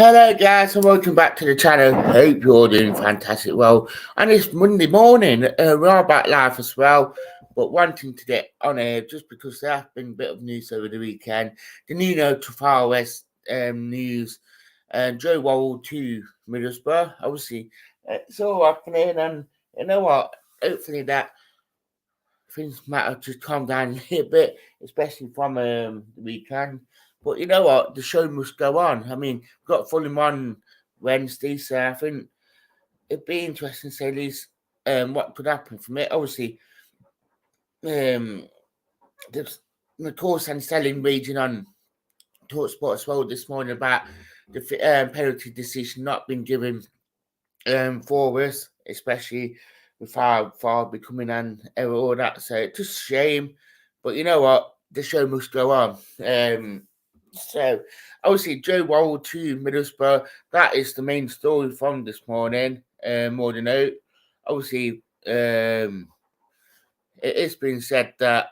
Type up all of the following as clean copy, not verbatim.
Hello guys and welcome back to the channel. Hope you're all doing fantastic well. And it's Monday morning, we're back live as well. But wanting to get on air just because there has been a bit of news over the weekend. The new Nottingham Forest news and Joe Worrall to Middlesbrough. Obviously, it's all happening, and you know what? Hopefully that things might have just calmed down a little bit, especially from the weekend. But you know what? The show must go on. I mean, we've got Fulham on Wednesday, so I think it'd be interesting to say at least what could happen from it. Obviously, there's of course and selling raging on TalkSport as well this morning about the penalty decision not being given for us, especially with how far becoming an error all that. So it's just a shame. But you know what? The show must go on. So obviously Joe Worrall to Middlesbrough, that is the main story from this morning, more than out. Obviously, it is being said that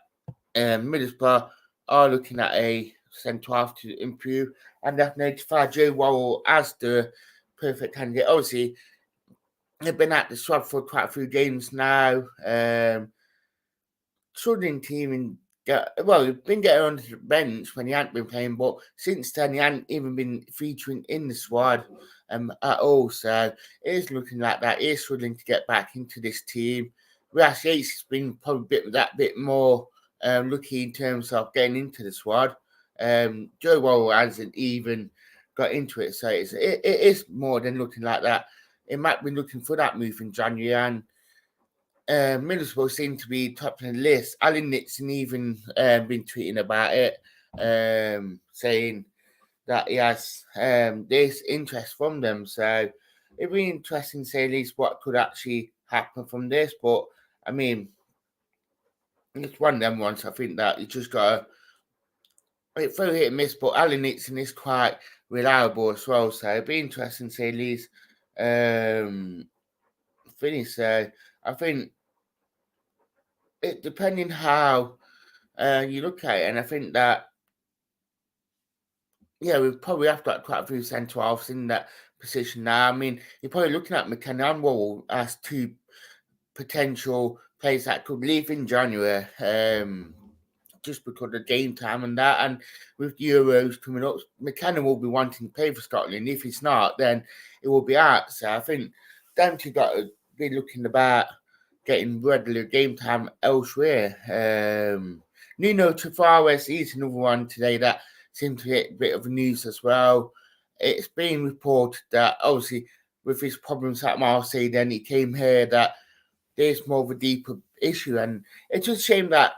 Middlesbrough are looking at a centre half to improve, and they've notified Joe Worrall as the perfect candidate. Obviously, they've been at the squad for quite a few games now. Struggling team in he's been getting onto the bench when he hadn't been playing, but since then he hadn't even been featuring in the squad at all. So it is looking like that. He is struggling to get back into this team. Whereas Yates has been probably that bit more lucky in terms of getting into the squad. Joe Worrall hasn't even got into it, so it is more than looking like that. It might be looking for that move in January, and Middlesbrough seem to be top of the list. Alan Nixon even been tweeting about it, saying that he has this interest from them. So it'd be interesting to say at least what could actually happen from this. But I mean, it's one of them ones. I think that you just got to it's very hit and miss. But Alan Nixon is quite reliable as well. So it'd be interesting to say at least finish. So I think it depending how you look at it, and I think that we probably have got quite a few centre halves in that position now. I mean, you're probably looking at McKenna and Worrall as two potential players that could leave in January, just because of game time and that. And with Euros coming up, McKenna will be wanting to play for Scotland. If it's not, then it will be out. So I think them two got to be looking about getting regular game time elsewhere. Nuno Tavares is another one today that seemed to get a bit of news as well. It's been reported that obviously with his problems at Marseille, then he came here that there's more of a deeper issue, and it's just a shame that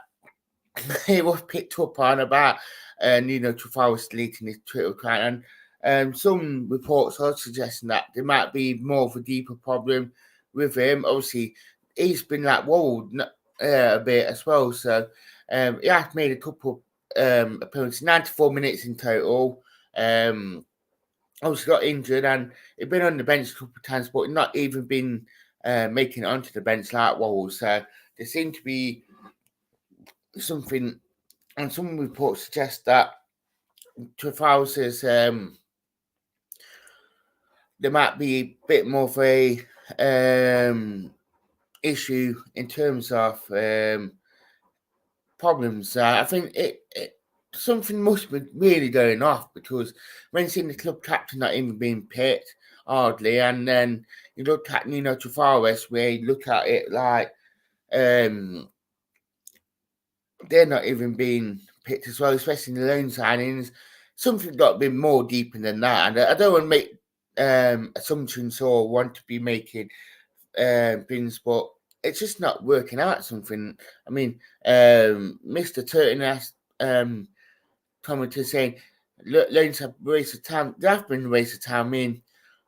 it was picked up on about Nuno Tavares deleting his Twitter account, and some reports are suggesting that there might be more of a deeper problem with him. Obviously, he's been like walled a bit as well, so he has made a couple appearances, 94 minutes in total. Obviously got injured and he'd been on the bench a couple of times, but not even been making it onto the bench like Wall. So there seemed to be something, and some reports suggest that Trafalgar's there might be a bit more of a issue in terms of problems. I think it something must be really going off, because when seeing the club captain not even being picked hardly, and then you look at Nuno Tavares, where you look at it like they're not even being picked as well, especially in the loan signings. Something got to be more deeper than that, and I don't want to make assumptions or want to be making things, but it's just not working out. Something. I mean, Mr. Turton asked commenter saying loans have wasted time. They have been wasted time. I mean,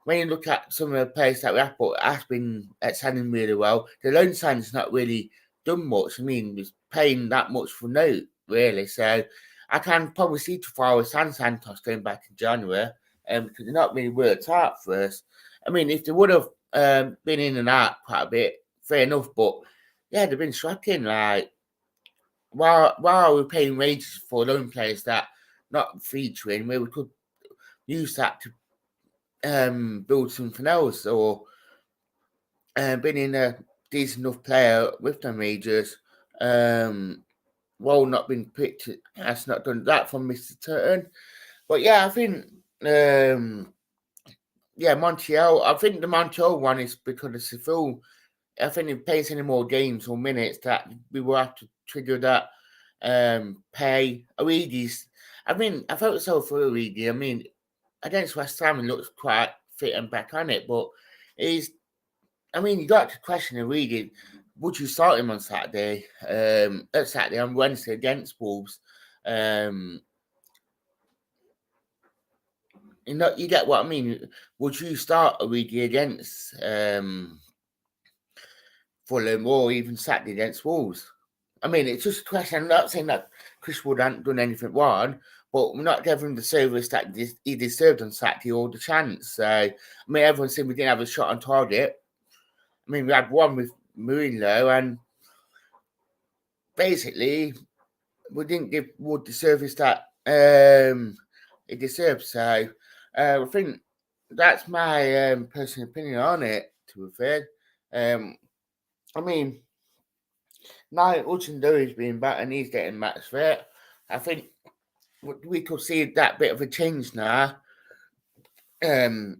when you look at some of the players that we have put, has been signing really well. The loan signing's not really done much. I mean, was paying that much for note, really. So I can probably see Tavares and Santos going back in January, because they're not really worked out for us. I mean, if they would have been in and out quite a bit, fair enough. But yeah, they've been shocking. Like, while we're paying wages for loan players that not featuring, where we could use that to build something else or been in a decent enough player with the majors. Well, not been picked, has not done that from Mr. Turton. But yeah, I think Montreal. I think the Montreal one is because of Seville. I think if he plays any more games or minutes, that we will have to trigger that pay. Origi's. I mean, I felt so for Origi. I mean, against West Ham, he looks quite fit and back on it, but he's. I mean, you got to question Origi. Would you start him on Saturday? On Wednesday against Wolves. You get what I mean. Would you start Origi against Fulham or even Saturday against Wolves? I mean, it's just a question. I'm not saying that Chris Wood hadn't done anything wrong, but we're not giving him the service that he deserved on Saturday or the chance. So, I mean, everyone said we didn't have a shot on target. I mean, we had one with Mourinho, and basically, we didn't give Wood the service that he deserved. So, I think that's my personal opinion on it, to be fair. I mean, now Hudson-Odoi being back and he's getting match fit, I think we could see that bit of a change now. To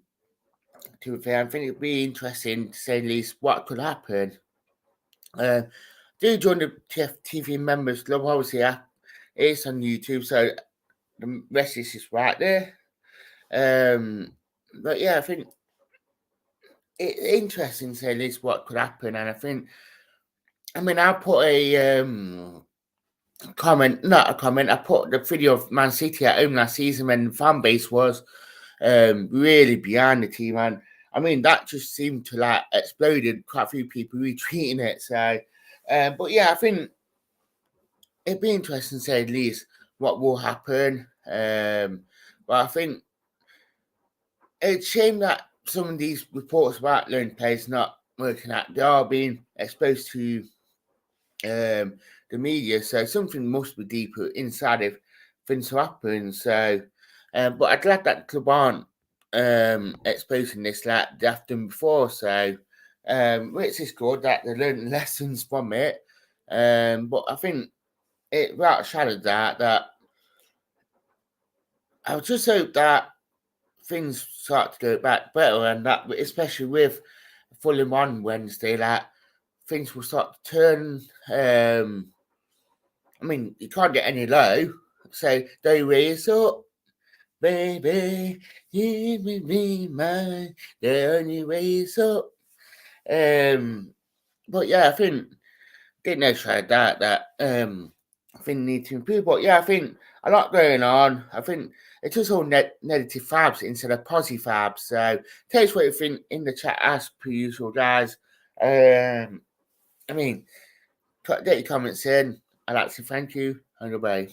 be fair, I think it'd be interesting to say at least what could happen. Do join the TFTV members club, obviously. It's on YouTube, so the message is right there. But yeah, I think it's interesting to say at least what could happen, and I mean, I'll put a not a comment. I put the video of Man City at home last season when the fan base was really behind the team, and I mean that just seemed to like exploded. Quite a few people retweeting it. So, but yeah, I think it'd be interesting to say at least what will happen. But I think it's a shame that some of these reports about loan players not working out. They are being exposed to the media, so something must be deeper inside if things happen. So, but I'm glad that the club aren't exposing this like they have done before. So, which is good that they learned lessons from it. But I think it without a shadow of that I would just hope that things start to go back better, and that especially with Fulham on Wednesday, that things will start to turn. I mean, you can't get any low, so they raise up, baby, you will be mine. They only raise up. But yeah, I think didn't know tried that I think need to improve. But yeah, I think a lot going on. I think it's just all negative vibes instead of positive vibes. So tell us what you think in the chat as per usual, guys. I mean, get your comments in. I'd like to thank you and goodbye.